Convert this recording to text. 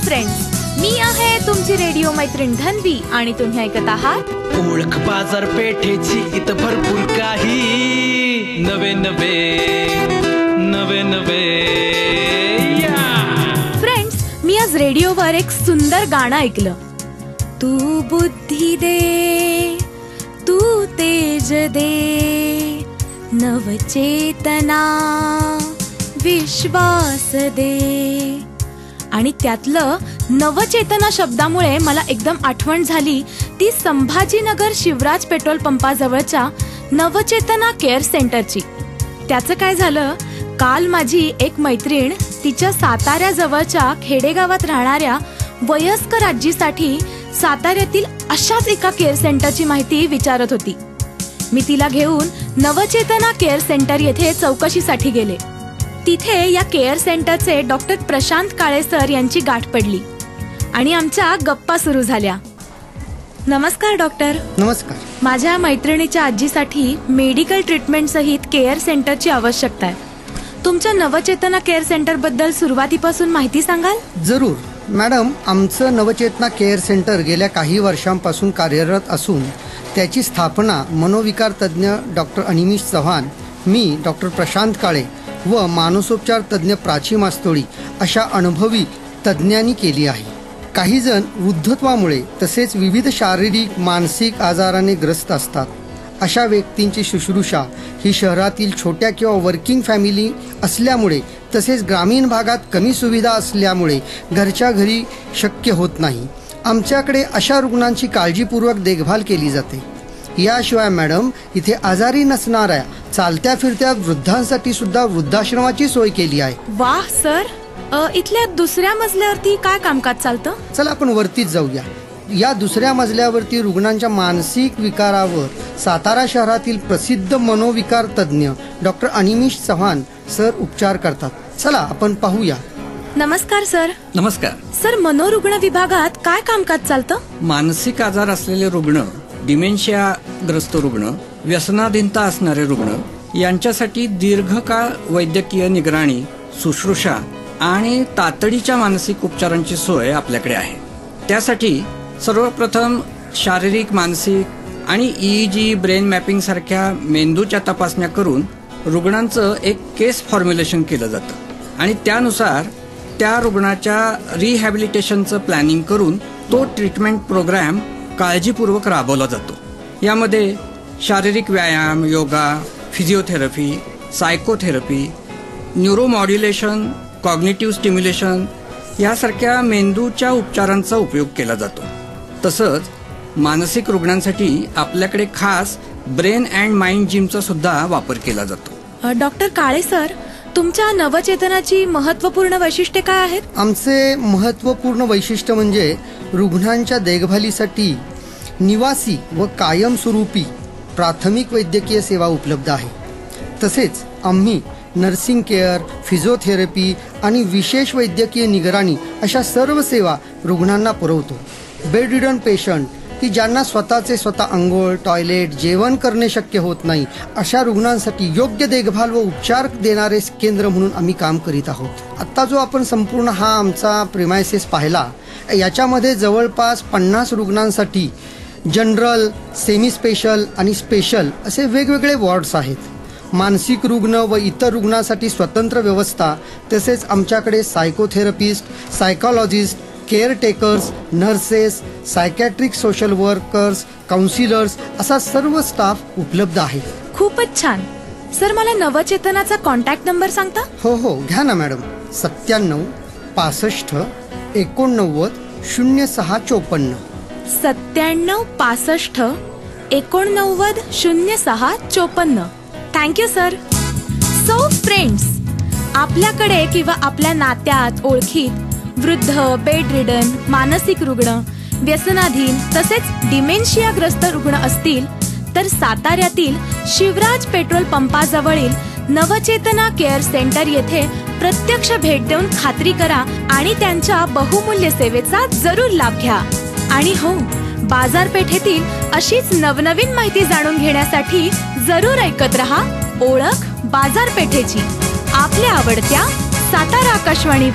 Friends, मी आहे तुमची radio मैत्रीण धन्वी आणि तुम्ही ऐकत आहात ओळख बाजारपेठेची इथं भरपूर काही नवे फ्रेंड्स, मी आज रेडिओवर एक सुंदर गाणं ऐकलं. तू बुद्धी दे, तू तेज दे, नवचेतना विश्वास दे. आणि त्यातलं नवचेतना शब्दामुळे मला एकदम आठवण झाली ती संभाजीनगर शिवराज पेट्रोल पंपाजवळच्या नवचेतना केअर सेंटरची. त्याचं काय झालं, काल माझी एक मैत्रीण तिच्या साताऱ्याजवळच्या खेडेगावात राहणाऱ्या वयस्कर आजीसाठी साताऱ्यातील अशाच एका केअर सेंटरची माहिती विचारत होती. मी तिला घेऊन नवचेतना केअर सेंटर येथे चौकशीसाठी गेले. तिथे या केअर सेंटरचे डॉक्टर प्रशांत काळे सर यांची गाठ पडली आणि आमच्या गप्पा सुरू झाल्या. नमस्कार डॉक्टर. नमस्कार. माझ्या मैत्रिणीच्या आजीसाठी मेडिकल ट्रीटमेंट सहित केअर सेंटरची आवश्यकता आहे. तुमच्या नवचेतना केअर सेंटर बद्दल सुरुवातीपासून माहिती सांगाल? जरूर मॅडम. आमचं नवचेतना केअर सेंटर गेल्या काही वर्षांपासून कार्यरत असून त्याची स्थापना मनोविकार तज्ज्ञ डॉक्टर अनिमिष चव्हाण, मी डॉक्टर प्रशांत काळे व मानसोपचार तज्ज्ञ प्राची मास्तोळी अशा अनुभवी तज्ज्ञांनी केली आहे. काही जण वृद्धत्वामुळे तसेच विविध शारीरिक मानसिक आजाराने ग्रस्त असतात. अशा व्यक्तींची शुश्रूषा ही शहरातील छोट्या किंवा वर्किंग फॅमिली असल्यामुळे तसेच ग्रामीण भागात कमी सुविधा असल्यामुळे घरच्या घरी शक्य होत नाही. आमच्याकडे अशा रुग्णांची काळजीपूर्वक देखभाल केली जाते. याशिवाय मॅडम, इथे आजारी नसणाऱ्या चालत्या फिरत्या वृद्धांसाठी सुद्धा वृद्धाश्रमाची सोय केली आहे. वाह सर. इथल्या दुसऱ्या मजल्यावरती काय कामकाज चालतं? चला आपण वरतीच जाऊया. या दुसऱ्या मजल्यावरती रुग्णांच्या मानसिक विकारावर सातारा शहरातील प्रसिद्ध मनोविकार तज्ज्ञ डॉक्टर अनिमिष चव्हाण सर उपचार करतात. चला आपण पाहूया. नमस्कार सर. नमस्कार सर, मनोरुग्ण विभागात काय कामकाज चालतं? मानसिक आजार असलेले रुग्ण, डिमेन्शिया ग्रस्त रुग्ण, व्यसनाधीनता असणारे रुग्ण यांच्यासाठी दीर्घकाळ वैद्यकीय निगराणी, शुश्रूषा आणि तातडीच्या मानसिक उपचारांची सोय आपल्याकडे आहे. त्यासाठी सर्वप्रथम शारीरिक, मानसिक आणि EEG, ब्रेन मॅपिंग सारख्या मेंदूच्या तपासण्या करून रुग्णांचं एक केस फॉर्म्युलेशन केलं जातं आणि त्यानुसार त्या रुग्णाच्या रिहॅबिलिटेशनचं प्लॅनिंग करून तो ट्रीटमेंट प्रोग्रॅम काळजीपूर्वक राबवला जातो. यामध्ये शारीरिक व्यायाम, yoga, physiotherapy, psychotherapy, neuromodulation, cognitive stimulation यासारख्या मेंदूच्या उपचारांचा उपयोग केला जातो. तसंच मानसिक रुग्णांसाठी आपल्याकडे खास ब्रेन अँड माइंड जिमचा सुद्धा वापर केला जातो. डॉक्टर काळे सर, तुमच्या नवचेतनाची महत्त्वपूर्ण वैशिष्ट्ये काय आहेत? आमचे महत्त्वपूर्ण वैशिष्ट्य म्हणजे रुग्णांच्या देखभालीसाठी निवासी व कायमस्वरूपी प्राथमिक वैद्यकीय सेवा उपलब्ध आहे. तसेच आम्ही नर्सिंग केअर, फिजिओथेरपी आणि विशेष वैद्यकीय निगराणी अशा सर्व सेवा रुग्णांना पुरवतो. बेड रिडन पेशंट की ज्यांना स्वतः अंघोळ, टॉयलेट, जेवण करणे शक्य होत नाही अशा रुग्णांसाठी योग्य देखभाल व उपचार देणारे केंद्र म्हणून आम्ही काम करीत आहोत. आत्ता जो आपण संपूर्ण हा आमचा प्रिमायसेस पाहिला, याच्यामध्ये जवळपास 50 रुग्णांसाठी जनरल, सेमी स्पेशल आणि स्पेशल असे वेगवेगळे वॉर्ड्स आहेत. मानसिक रुग्ण व इतर रुग्णांसाठी स्वतंत्र व्यवस्था, तसेच आमच्याकडे psychotherapist, psychologist, caretakers, nurses, psychiatric social workers, counsellors असा सर्व स्टाफ उपलब्ध आहे. खूपच छान. सर, मला नवचेतनाचा कॉन्टॅक्ट नंबर सांगता? हो घ्या ना madam. 97 65 89 0654. 97 65 89 0654. Thank you sir. So friends, आपल्याकडे किंवा आपल्या नात्यात, ओळखीत वृद्ध, बेड रिडन, मानसिक रुग्ण, व्यसनाधीन तसेच डिमेन्शियाग्रस्त रुग्ण असतील तर साताऱ्यातील शिवराज पेट्रोल पंपाजवळील नवचेतना केअर सेंटर येथे प्रत्यक्ष भेट देऊन खात्री करा आणि त्यांच्या बहुमूल्य सेवेचा जरूर लाभ घ्या. आणि हो, बाजारपेठेतील अशीच नवनवीन माहिती जाणून घेण्यासाठी जरूर ऐकत रहा ओळख बाजारपेठेची, आपल्या आवडत्या सातारा आकाशवाणी.